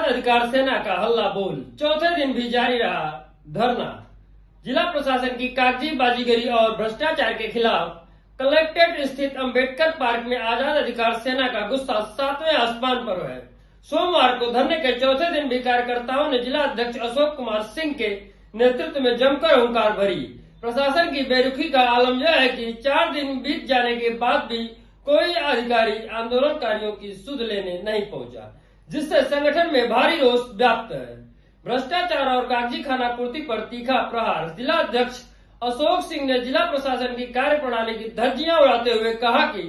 अधिकार सेना का हल्ला बोल चौथे दिन भी जारी रहा धरना। जिला प्रशासन की कागजी बाजीगरी और भ्रष्टाचार के खिलाफ कलेक्ट्रेट स्थित अंबेडकर पार्क में आजाद अधिकार सेना का गुस्सा 7वें आसमान पर है। सोमवार को धरने के चौथे दिन भी कार्यकर्ताओं ने जिला अध्यक्ष अशोक कुमार सिंह के नेतृत्व में जमकर हुंकार भरी। प्रशासन की बेरुखी का आलम यह है कि 4 दिन बीत जाने के बाद भी कोई अधिकारी आंदोलनकारियों की सुध लेने नहीं पहुंचा, जिससे संगठन में भारी रोष व्याप्त है। भ्रष्टाचार और कागजी खानापूर्ति पर तीखा प्रहार। जिला अध्यक्ष अशोक सिंह ने जिला प्रशासन की कार्यप्रणाली की धज्जियां उड़ाते हुए कहा कि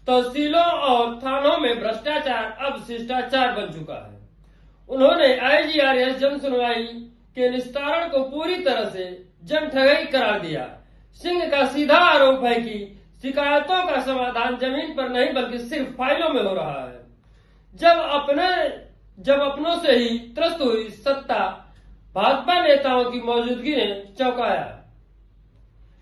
तहसीलों और थानों में भ्रष्टाचार अब शिष्टाचार बन चुका है। उन्होंने IGRS जन सुनवाई के निस्तारण को पूरी तरह से जन ठगी करार दिया। सिंह का सीधा आरोप है कि शिकायतों का समाधान जमीन पर नहीं बल्कि सिर्फ फाइलों में हो रहा है। जब अपनों से ही त्रस्त हुई सत्ता भाजपा नेताओं की मौजूदगी ने चौंकाया।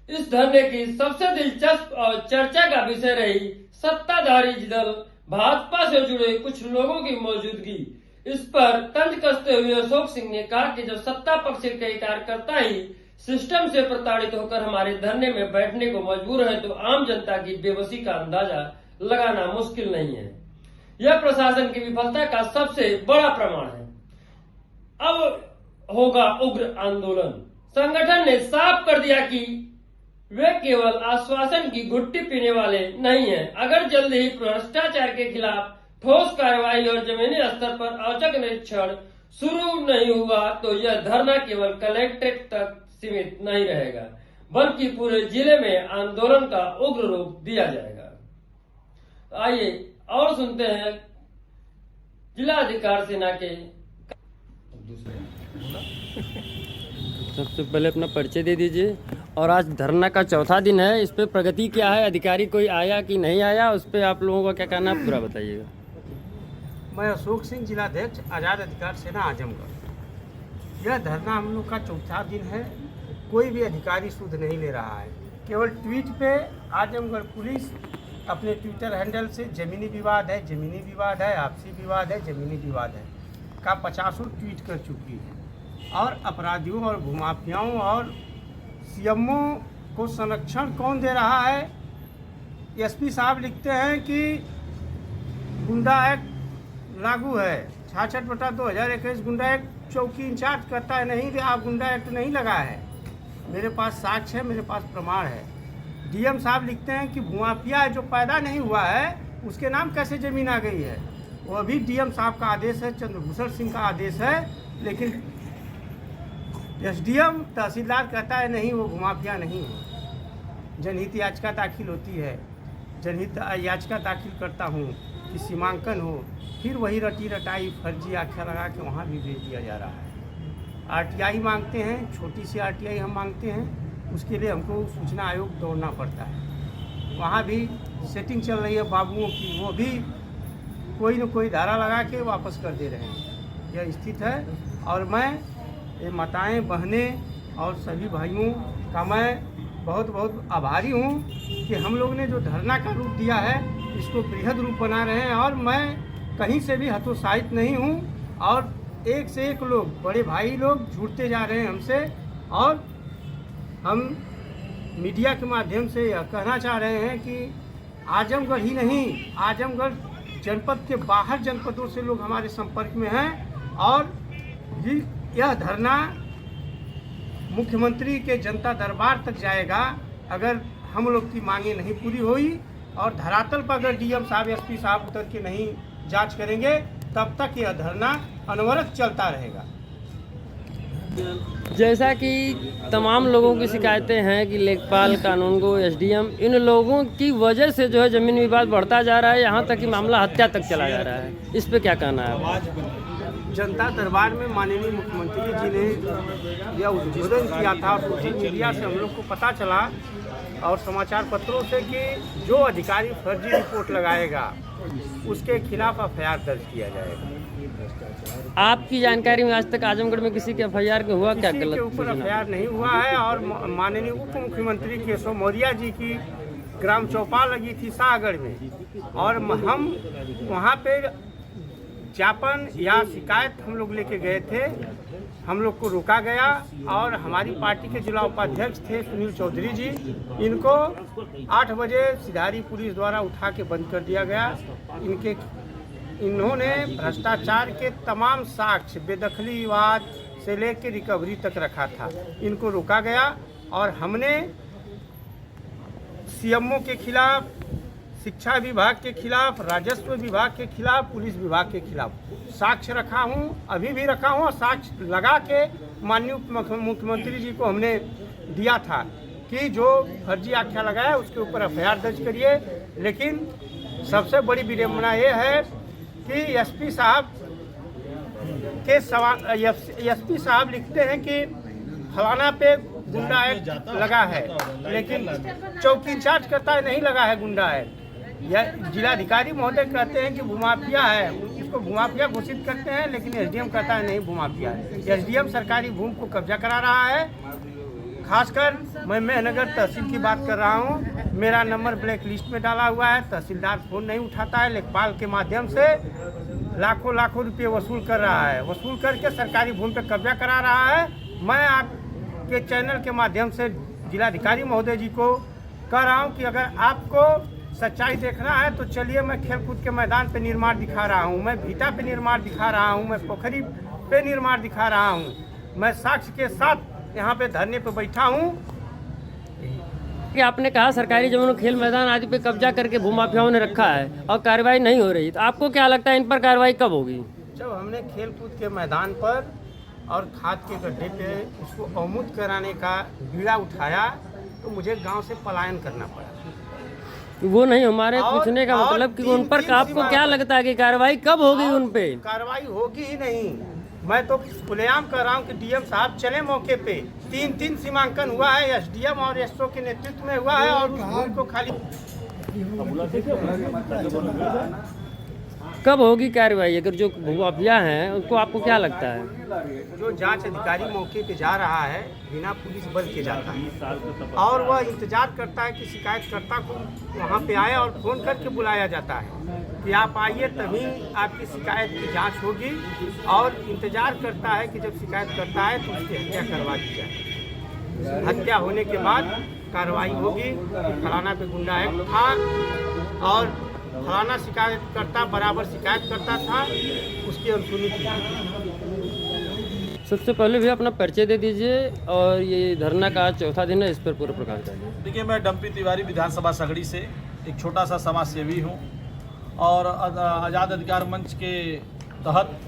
इस धरने की सबसे दिलचस्प और चर्चा का विषय रही सत्ताधारी दल भाजपा से जुड़े कुछ लोगों की मौजूदगी। इस पर तंज कसते हुए अशोक सिंह ने कहा कि जब सत्ता पक्ष के कार्यकर्ता ही सिस्टम से प्रताड़ित होकर हमारे धरने में बैठने को मजबूर है तो आम जनता की बेबसी का अंदाजा लगाना मुश्किल नहीं है। यह प्रशासन की विफलता का सबसे बड़ा प्रमाण है। अब होगा उग्र आंदोलन। संगठन ने साफ कर दिया कि वे केवल आश्वासन की घुट्टी पीने वाले नहीं हैं। अगर जल्द ही भ्रष्टाचार के खिलाफ ठोस कार्रवाई और जमीनी स्तर पर औचक निरीक्षण शुरू नहीं हुआ तो यह धरना केवल कलेक्ट्रेट तक सीमित नहीं रहेगा, बल्कि पूरे जिले में आंदोलन का उग्र रूप दिया जाएगा। तो आइए और सुनते हैं जिला अधिकार सेना के सबसे पहले अपना परिचय दे दीजिए। और आज धरना का चौथा दिन है, इस पे प्रगति क्या है, अधिकारी कोई आया कि नहीं आया, उस पे आप लोगों का क्या कहना है पूरा बताइएगा। मैं अशोक सिंह, जिलाध्यक्ष आज़ाद अधिकार सेना आजमगढ़। यह धरना हम लोग का चौथा दिन है। कोई भी अधिकारी सुध नहीं ले रहा है। केवल ट्वीट पे आजमगढ़ पुलिस अपने ट्विटर हैंडल से जमीनी विवाद है, जमीनी विवाद है, आपसी विवाद है, जमीनी विवाद है का 50 ट्वीट कर चुकी है। और अपराधियों और भूमाफियाओं और सीएमओ को संरक्षण कौन दे रहा है? एसपी साहब लिखते हैं कि गुंडा एक्ट लागू है। 66/2021 गुंडा एक्ट चौकी इंचार्ज करता है, नहीं आप गुंडा एक्ट नहीं लगा है। मेरे पास साक्ष्य है, मेरे पास प्रमाण है। डीएम साहब लिखते हैं कि भूमाफिया जो पैदा नहीं हुआ है उसके नाम कैसे जमीन आ गई है। वो भी डीएम साहब का आदेश है, चंद्रभूषण सिंह का आदेश है, लेकिन एसडीएम तहसीलदार कहता है नहीं वो भूमाफिया नहीं है। जनहित याचिका दाखिल होती है, जनहित याचिका दाखिल करता हूँ कि सीमांकन हो, फिर वही रटी रटाई फर्जी आख्या लगा के वहाँ भी भेज दिया जा रहा है। आरटीआई मांगते हैं, छोटी सी आरटीआई हम मांगते हैं, उसके लिए हमको सूचना आयोग दौड़ना पड़ता है। वहाँ भी सेटिंग चल रही है बाबुओं की, वो भी कोई न कोई धारा लगा के वापस कर दे रहे हैं। यह स्थित है और मैं ये माताएँ बहनें और सभी भाइयों का मैं बहुत बहुत आभारी हूँ कि हम लोग ने जो धरना का रूप दिया है इसको बृहद रूप बना रहे हैं। और मैं कहीं से भी हतोत्साहित नहीं हूँ और एक से एक लोग, बड़े भाई लोग जुड़ते जा रहे हैं हमसे। और हम मीडिया के माध्यम से यह कहना चाह रहे हैं कि आजमगढ़ ही नहीं, आजमगढ़ जनपद के बाहर जनपदों से लोग हमारे संपर्क में हैं। और यह धरना मुख्यमंत्री के जनता दरबार तक जाएगा अगर हम लोग की मांगे नहीं पूरी हुई और धरातल पर अगर डीएम साहब, एसपी साहब उतर के नहीं जांच करेंगे तब तक यह धरना अनवरत चलता रहेगा। जैसा कि तमाम लोगों की शिकायतें हैं कि लेखपाल, कानूनगो, एसडीएम, इन लोगों की वजह से जो है जमीन विवाद बढ़ता जा रहा है, यहाँ तक कि मामला हत्या तक चला जा रहा है। इस पे क्या कहना है? जनता दरबार में माननीय मुख्यमंत्री जी ने यह उद्बोधन किया था और सोशल मीडिया से हम लोग को पता चला और समाचार पत्रों से कि जो अधिकारी फर्जी रिपोर्ट लगाएगा उसके खिलाफ एफआईआर दर्ज किया जाएगा। आपकी जानकारी में आज तक आजमगढ़ में किसी के एफआईआर का हुआ क्या? गलत के ऊपर एफआईआर नहीं हुआ है। और माननीय उप मुख्यमंत्री केशव मौर्य जी की ग्राम चौपाल लगी थी शाहगढ़ में और हम वहाँ पे ज्ञापन या शिकायत हम लोग लेके गए थे। हम लोग को रोका गया और हमारी पार्टी के जिला उपाध्यक्ष थे सुनील चौधरी जी, इनको 8 बजे सिधारी पुलिस द्वारा उठा के बंद कर दिया गया। इन्होंने भ्रष्टाचार के तमाम साक्ष्य, बेदखली विवाद से लेकर रिकवरी तक रखा था। इनको रोका गया और हमने सीएमओ के खिलाफ, शिक्षा विभाग के खिलाफ, राजस्व विभाग के खिलाफ, पुलिस विभाग के खिलाफ साक्ष्य रखा हूं, अभी भी रखा हूं और साक्ष्य लगा के माननीय मुख्यमंत्री जी को हमने दिया था कि जो फर्जी आख्या लगाया उसके ऊपर एफआईआर दर्ज करिए। लेकिन सबसे बड़ी विडंबना ये है कि एसपी साहब लिखते हैं कि फलाना पे गुंडा एक्ट लगा है, लेकिन चौकी इंचार्ज कहता है नहीं लगा है गुंडा एक्ट। यह जिलाधिकारी महोदय कहते हैं कि भूमाफिया है, इसको भूमाफिया घोषित करते हैं, लेकिन एसडीएम कहता है नहीं भूमाफिया है। एसडीएम सरकारी भूमि को कब्जा करा रहा है। खासकर मैं मेहनगर तहसील की बात कर रहा हूँ, मेरा नंबर ब्लैक लिस्ट में डाला हुआ है। तहसीलदार फोन नहीं उठाता है, लेखपाल के माध्यम से लाखों रुपये वसूल कर रहा है, वसूल करके सरकारी भूमि पर कब्जा करा रहा है। मैं आपके चैनल के माध्यम से जिलाधिकारी महोदय जी को कह रहा हूँ कि अगर आपको सच्चाई देखना है तो चलिए, मैं खेलकूद के मैदान पे निर्माण दिखा रहा हूँ, मैं भीटा पे निर्माण दिखा रहा हूँ, मैं पोखरी पे निर्माण दिखा रहा हूँ, मैं साक्ष्य के साथ यहाँ पे धरने पे बैठा हूँ। कि आपने कहा सरकारी जमीनों, खेल मैदान आदि पे कब्जा करके भूमाफियाओं ने रखा है और कार्रवाई नहीं हो रही, तो आपको क्या लगता है इन पर कार्रवाई कब होगी? जब हमने खेल कूद के मैदान पर और खाद के गड्ढे पे उसको अवमुक्त कराने का बीड़ा उठाया तो मुझे गांव से पलायन करना पड़ा। वो नहीं, हमारे पूछने का मतलब कि उन पर आपको क्या लगता है कि कार्रवाई कब होगी? उन पे कार्रवाई होगी ही नहीं। मैं तो खुलेआम कर रहा हूँ कि डीएम साहब चले मौके पे। 3 सीमांकन हुआ है, एसडीएम और एसओ के नेतृत्व में हुआ है और उस भूमि को खाली कब होगी कार्रवाई? अगर जो भूमाफिया हैं उनको, आपको क्या लगता है? जो जांच अधिकारी मौके पे जा रहा है बिना पुलिस बल के जाता है और वह इंतजार करता है कि शिकायतकर्ता को वहां पे आए और फोन करके बुलाया जाता है कि आप आइए, तभी आपकी शिकायत की जांच होगी और इंतजार करता है कि जब शिकायत करता है तो उसकी हत्या करवा दी जाए। हत्या होने के बाद कार्रवाई होगी कि फलाना पे गुंडा एक्ट था और फलाना शिकायतकर्ता बराबर शिकायत करता था, उसकी अनसुनी की। सबसे पहले भी अपना परिचय दे दीजिए और ये धरना का चौथा दिन है, इस पर पूरा प्रकाश डालिए। देखिए, मैं डम्पी तिवारी विधानसभा सगड़ी से एक छोटा सा समाज सेवी हूँ और आज़ाद अधिकार मंच के तहत,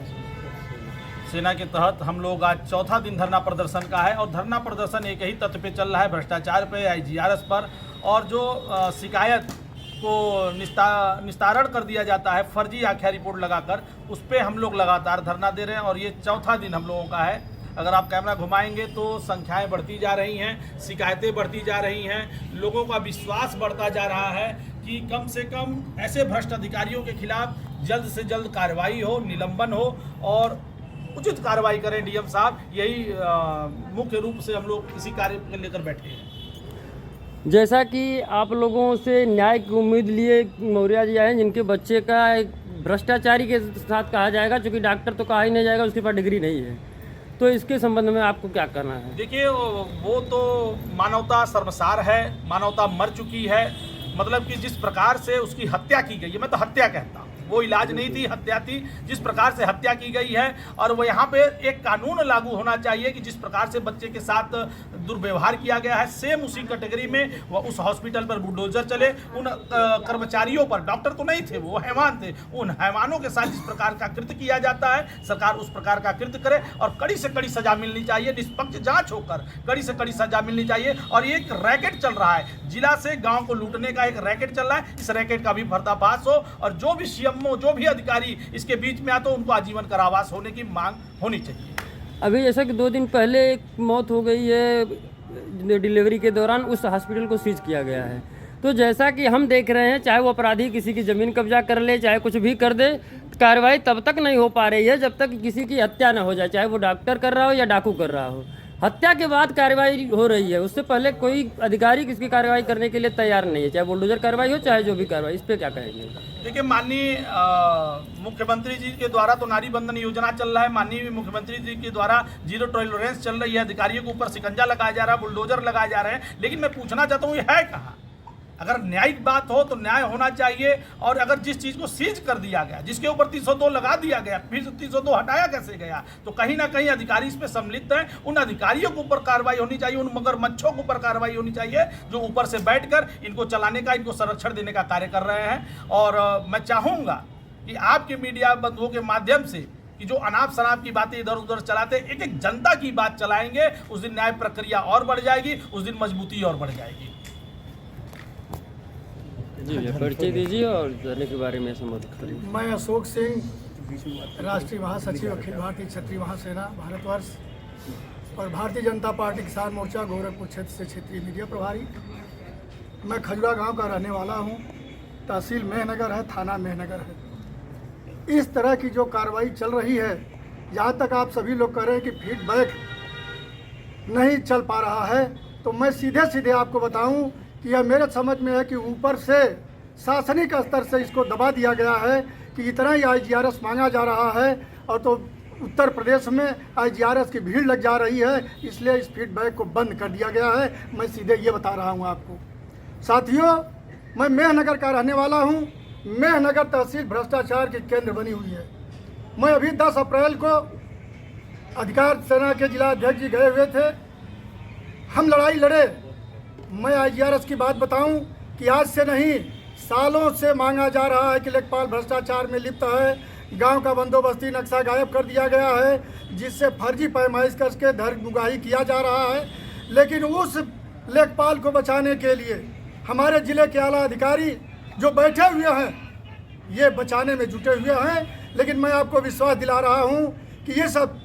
सेना के तहत हम लोग आज चौथा दिन धरना प्रदर्शन का है। और धरना प्रदर्शन एक ही तथ्य पे चल रहा है, भ्रष्टाचार पे, आईजीआरएस पर, और जो शिकायत को निस्तारण कर दिया जाता है फर्जी आख्या रिपोर्ट लगाकर, उस पर हम लोग लगातार धरना दे रहे हैं और ये चौथा दिन हम लोगों का है। अगर आप कैमरा घुमाएंगे तो संख्याएं बढ़ती जा रही हैं, शिकायतें बढ़ती जा रही हैं, लोगों का विश्वास बढ़ता जा रहा है कि कम से कम ऐसे भ्रष्ट अधिकारियों के खिलाफ जल्द से जल्द कार्रवाई हो, निलंबन हो और उचित कार्रवाई करें डीएम साहब। यही मुख्य रूप से हम लोग इसी कार्य को लेकर बैठे हैं। जैसा कि आप लोगों से न्याय की उम्मीद लिए मौर्य जी आए हैं, जिनके बच्चे का एक भ्रष्टाचारी के साथ कहा जाएगा, क्योंकि डॉक्टर तो कहा ही नहीं जाएगा, उसके पास डिग्री नहीं है, तो इसके संबंध में आपको क्या करना है? देखिए, वो तो मानवता शर्मसार है, मानवता मर चुकी है। मतलब कि जिस प्रकार से उसकी हत्या की गई है, मैं तो हत्या कहता हूँ, वो इलाज नहीं थी, हत्या थी। जिस प्रकार से हत्या की गई है, और वो यहाँ पे एक कानून लागू होना चाहिए कि जिस प्रकार से बच्चे के साथ दुर्व्यवहार किया गया है, सेम उसी कैटेगरी में वह उस हॉस्पिटल पर बुलडोजर चले, उन कर्मचारियों पर, डॉक्टर तो नहीं थे, वो हैवान थे, उन हैवानों के साथ जिस प्रकार का कृत्य किया जाता है, सरकार उस प्रकार का कृत्य करे और कड़ी से कड़ी सजा मिलनी चाहिए, निष्पक्ष जांच होकर कड़ी से कड़ी सजा मिलनी चाहिए। और एक रैकेट चल रहा है, जिला से गाँव को लूटने का एक रैकेट चल रहा है, इस रैकेट का भी पर्दाफाश हो और जो भी सीएमओ, जो भी अधिकारी इसके बीच में आते, उनको आजीवन कारावास होने की मांग होनी चाहिए। अभी जैसा कि 2 दिन पहले एक मौत हो गई है डिलीवरी के दौरान, उस हॉस्पिटल को सीज किया गया है। तो जैसा कि हम देख रहे हैं, चाहे वो अपराधी किसी की ज़मीन कब्जा कर ले, चाहे कुछ भी कर दे, कार्रवाई तब तक नहीं हो पा रही है जब तक किसी की हत्या ना हो जाए, चाहे वो डॉक्टर कर रहा हो या डाकू कर रहा हो। हत्या के बाद कार्रवाई हो रही है, उससे पहले कोई अधिकारी किसकी कार्रवाई करने के लिए तैयार नहीं है, चाहे बुलडोजर कार्रवाई हो चाहे जो भी कार्रवाई। इस पे क्या कहेंगे? देखिए, माननीय मुख्यमंत्री जी के द्वारा तो नारी बंधन योजना चल रहा है, माननीय मुख्यमंत्री जी के द्वारा जीरो टॉलरेंस चल रही है, अधिकारियों के ऊपर शिकंजा लगाया जा रहा है, बुलडोजर लगाए जा रहे हैं, लेकिन मैं पूछना चाहता हूँ ये है कहाँ? अगर न्यायिक बात हो तो न्याय होना चाहिए। और अगर जिस चीज़ को सीज कर दिया गया, जिसके ऊपर 302 लगा दिया गया, फिर 302 हटाया कैसे गया? तो कहीं ना कहीं अधिकारी इस पे सम्मिलित हैं। उन अधिकारियों के ऊपर कार्रवाई होनी चाहिए, उन मगरमच्छों के ऊपर कार्रवाई होनी चाहिए जो ऊपर से बैठकर इनको चलाने का, इनको संरक्षण देने का कार्य कर रहे हैं। और मैं चाहूँगा कि आपके मीडिया बंधुओं के माध्यम से कि जो अनाप शनाप की बातें इधर उधर चलाते, एक एक जनता की बात चलाएंगे, उस दिन न्याय प्रक्रिया और बढ़ जाएगी, उस दिन मजबूती और बढ़ जाएगी। जी भैया, परिचय दीजिए और धरने के बारे में संबोधित करिए। मैं अशोक सिंह, राष्ट्रीय महासचिव अखिल भारतीय क्षत्रिय महासेना भारतवर्ष और भारतीय जनता पार्टी किसान मोर्चा गोरखपुर क्षेत्र से क्षेत्रीय मीडिया प्रभारी। मैं खजुरा गांव का रहने वाला हूं। तहसील मेहनगर है, थाना मेहनगर है। इस तरह की जो कार्रवाई चल रही है, जहां तक आप सभी लोग कह रहे हैं कि फीडबैक नहीं चल पा रहा है, तो मैं सीधे सीधे आपको बताऊं कि यह मेरे समझ में है कि ऊपर से शासनिक स्तर से इसको दबा दिया गया है कि इतना ही IGRS मांगा जा रहा है, और तो उत्तर प्रदेश में IGRS की भीड़ लग जा रही है, इसलिए इस फीडबैक को बंद कर दिया गया है। मैं सीधे ये बता रहा हूँ आपको। साथियों, मैं मेहनगर का रहने वाला हूँ। मेहनगर तहसील भ्रष्टाचार की केंद्र बनी हुई है। मैं अभी 10 अप्रैल को अधिकार सेना के जिला अध्यक्ष जी गए हुए थे, हम लड़ाई लड़े। मैं IGRS की बात बताऊं कि आज से नहीं, सालों से मांगा जा रहा है कि लेखपाल भ्रष्टाचार में लिप्त है। गांव का बंदोबस्ती नक्शा गायब कर दिया गया है, जिससे फर्जी पैमाइश करके धर्मगुगाही किया जा रहा है। लेकिन उस लेखपाल को बचाने के लिए हमारे जिले के आला अधिकारी जो बैठे हुए हैं, ये बचाने में जुटे हुए हैं। लेकिन मैं आपको विश्वास दिला रहा हूँ कि ये सब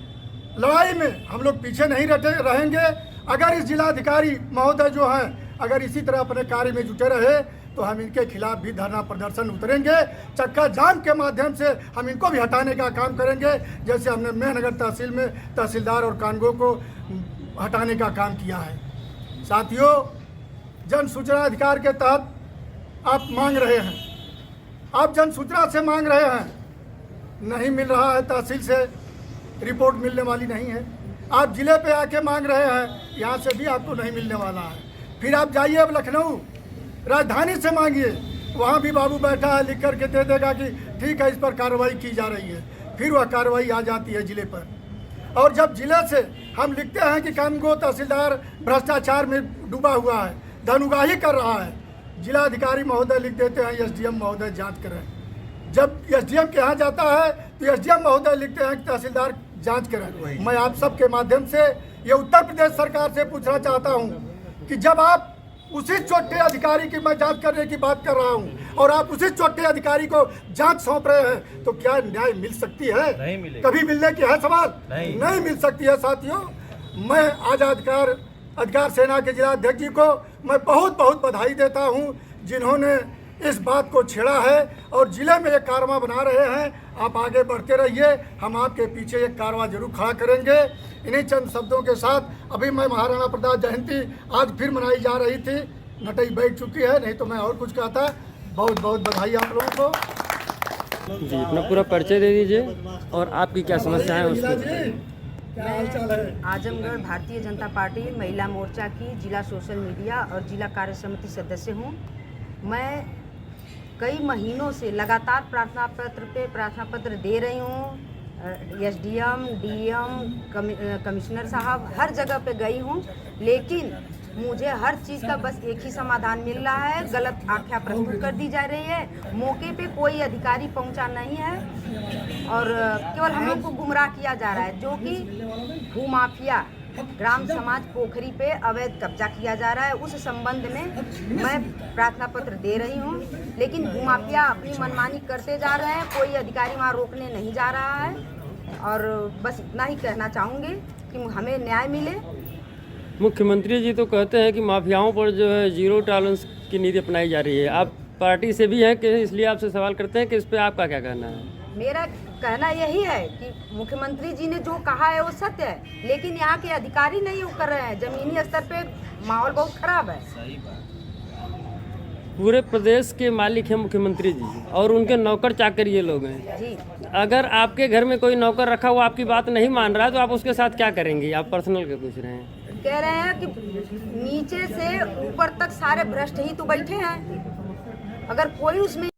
लड़ाई में हम लोग पीछे नहीं रहेंगे। अगर इस जिलाधिकारी महोदय जो हैं, अगर इसी तरह अपने कार्य में जुटे रहे, तो हम इनके खिलाफ भी धरना प्रदर्शन उतरेंगे। चक्का जाम के माध्यम से हम इनको भी हटाने का काम करेंगे, जैसे हमने मेहनगर तहसील में तहसीलदार और कानगो को हटाने का काम किया है। साथियों, जन सूचना अधिकार के तहत आप मांग रहे हैं, आप जन सूचना से मांग रहे हैं, नहीं मिल रहा है, तहसील से रिपोर्ट मिलने वाली नहीं है। आप जिले पे आके मांग रहे हैं, यहाँ से भी आपको नहीं मिलने वाला है। फिर आप जाइए अब लखनऊ राजधानी से मांगिए, वहाँ भी बाबू बैठा है, लिख करके दे देगा कि ठीक है, इस पर कार्रवाई की जा रही है। फिर वह कार्रवाई आ जाती है जिले पर। और जब जिले से हम लिखते हैं कि कानगो तहसीलदार भ्रष्टाचार में डूबा हुआ है, धनुगाही कर रहा है, जिलाधिकारी महोदय लिख देते हैं SDM महोदय जाँच करें। जब SDM के यहाँ जाता है तो SDM महोदय लिखते हैं कि तहसीलदार जांच करें। मैं आप सबके माध्यम से ये उत्तर प्रदेश सरकार से पूछना चाहता हूं कि जब आप उसी छोटे अधिकारी की मैं जांच करने की बात कर रहा हूं और आप उसी छोटे अधिकारी को जांच सौंप रहे हैं, तो क्या न्याय मिल सकती है? नहीं मिलेगी। कभी मिलने की है सवाल? नहीं मिल सकती है। साथियों, मैं आज अधिकार सेना के जिला अध्यक्ष जी को मैं बहुत बहुत बधाई देता हूँ, जिन्होंने इस बात को छेड़ा है और जिले में एक कारवा बना रहे हैं। आप आगे बढ़ते रहिए, हम आपके पीछे एक कारवा जरूर खड़ा करेंगे। इन्हीं चंद शब्दों के साथ अभी मैं महाराणा प्रताप जयंती आज फिर मनाई जा रही थी, नटई बैठ चुकी है, नहीं तो मैं और कुछ कहता। बहुत बहुत बधाई आप लोगों को। जी, अपना पूरा परिचय दे दीजिए और आपकी क्या समस्या है उसको। क्या हाल चाल है? आजमगढ़ भारतीय जनता पार्टी महिला मोर्चा की जिला सोशल मीडिया और जिला कार्य समिति सदस्य हूँ। मैं कई महीनों से लगातार प्रार्थना पत्र दे रही हूँ। SDM, DM, कमिश्नर साहब, हर जगह पे गई हूँ, लेकिन मुझे हर चीज़ का बस एक ही समाधान मिल रहा है, गलत आख्या प्रस्तुत कर दी जा रही है। मौके पे कोई अधिकारी पहुंचा नहीं है और केवल हम लोग को गुमराह किया जा रहा है, जो कि भूमाफिया ग्राम समाज पोखरी पे अवैध कब्जा किया जा रहा है। उस संबंध में मैं प्रार्थना पत्र दे रही हूँ, लेकिन भूमाफिया अपनी मनमानी करते जा रहे हैं, कोई अधिकारी वहाँ रोकने नहीं जा रहा है। और बस इतना ही कहना चाहूँगी कि हमें न्याय मिले। मुख्यमंत्री जी तो कहते हैं कि माफियाओं पर जो है जीरो टॉलरेंस की नीति अपनाई जा रही है। आप पार्टी से भी हैं कि इसलिए आपसे सवाल करते हैं कि इस पर आपका क्या कहना है? मेरा कहना यही है कि मुख्यमंत्री जी ने जो कहा है वो सत्य है, लेकिन यहाँ के अधिकारी नहीं वो कर रहे हैं। जमीनी स्तर पे माहौल बहुत खराब है। पूरे प्रदेश के मालिक हैं मुख्यमंत्री जी और उनके नौकर चाकर ये लोग हैं। जी, अगर आपके घर में कोई नौकर रखा हुआ आपकी बात नहीं मान रहा है तो आप उसके साथ क्या करेंगी? आप पर्सनल के पूछ रहे हैं। कह रहे हैं कि नीचे से ऊपर तक सारे भ्रष्ट ही तो बैठे हैं। अगर कोई उसमें